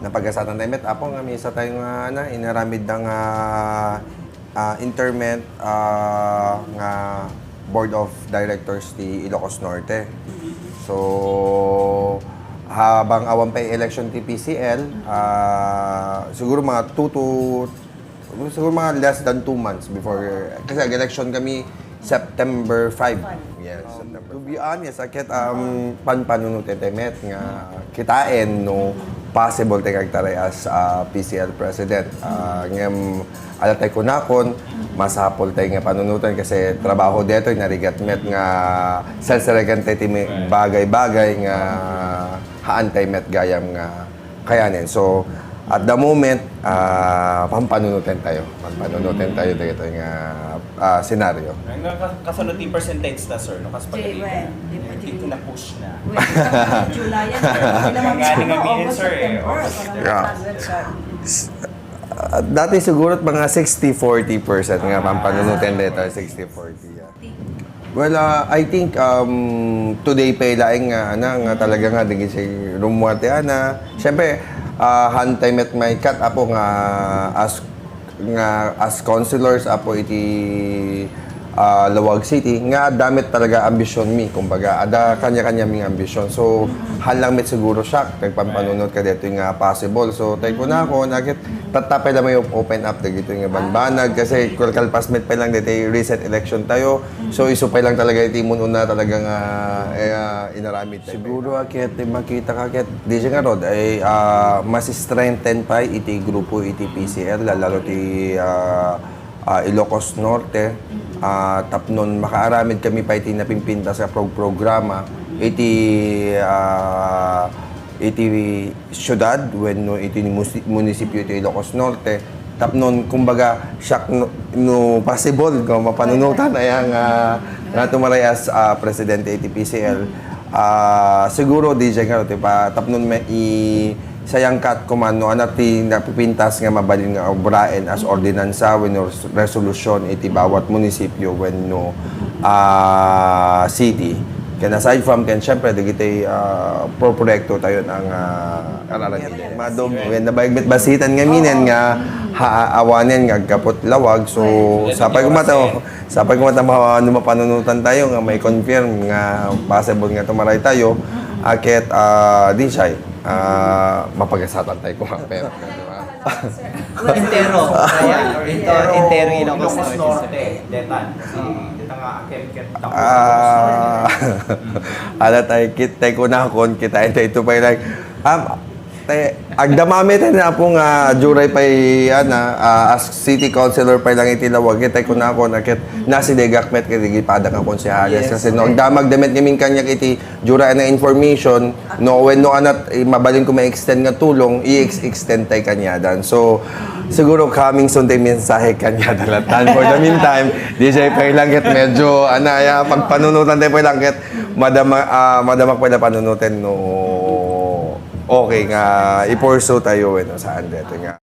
napag-asatan tayo met apo nga misa tayong inaramid ng interment nga Board of Directors ti Ilocos Norte. So habang awan pa yung election ti PCL, siguro mga siguro mga less than 2 months before, kasi election kami September 5. Yes, September. To be honest, akit panunutin temet nga kitain no possible tay kagtaray as PCL president. Ngem alatay ko nakon masapol tay nga panunutan kasi trabaho dito narigat met nga self-regan tay bagay-bagay nga haan tay met gayam nga kayanin. So at the moment, pampanunutin tayo dito nga senaryo. Kasunod yung percentage na, sir, no? Kasi pag dito na push na. July yan. Galing ang meeting, sir, eh. Dati siguro mga 60-40% nga pampanunutin dito, 60-40. Yeah. Well, I think today pa ilaing nga talaga nga digin si Rumuate Siyempre, hantay met may cut apo nga as councilors apo iti Lawag City nga damit talaga ambisyon mi kumbaga ada kanya-kanya ming ambisyon. So halang met siguro siya nagpampanunod ka dito nga possible. So tay ko na ako nagit tatapay lang may open up dito nga banbanag kasi kalpas met pa lang dito recent election tayo. So isupay lang talaga iti una talagang inaramid tayo. Siguro akit makita ka akit di siya nga rod ay mas strengthen pa iti grupo iti PCL lalo ti Ilocos Norte. Tapnon makaaramid kami pa iti napimpinta sa programa iti syudad wenno iti munisipyo iti Ilocos Norte tapnon kumbaga siya no possible kung mapanunutan ay nga tumaray as presidente iti PCL siguro di siya nga tapnon may sayang kat kumano anati napipintas nga mabalin nga obraen as ordinansa wenno resolution iti bawat munisipyo wenno city. Kaya aside from ken syempre digiti proyekto tayo ng araramid. Madom when nabagbit basitan nga minen nga haawanen nga kapot lawag so sapay kumata mapanunutan tayo nga may confirm nga possible nga tumaray tayo akit di siya mapag-asatan tayo kung pero Intero. Intero Ilocos Norte. Detan. Dito nga ket ala tayo kit tayo kunakon kita ito pa like agdamami tayo na po nga juray pa as city councilor pa lang itilawag kita kunakon akit nasidegakmet kiti gipada nga konsehalis kasi no agdamag damit gaming kanya iti juray na information no when no anat mabalin ko ma-extend nga tulong i-extend tay kanya dan so siguro coming soon tay mensahe kanya dalatan for the meantime DJ pa lang kit medyo pagpanunutan tayo pa lang kit madamak pa na panunutin no okay nga i-pursue tayo saan dito nga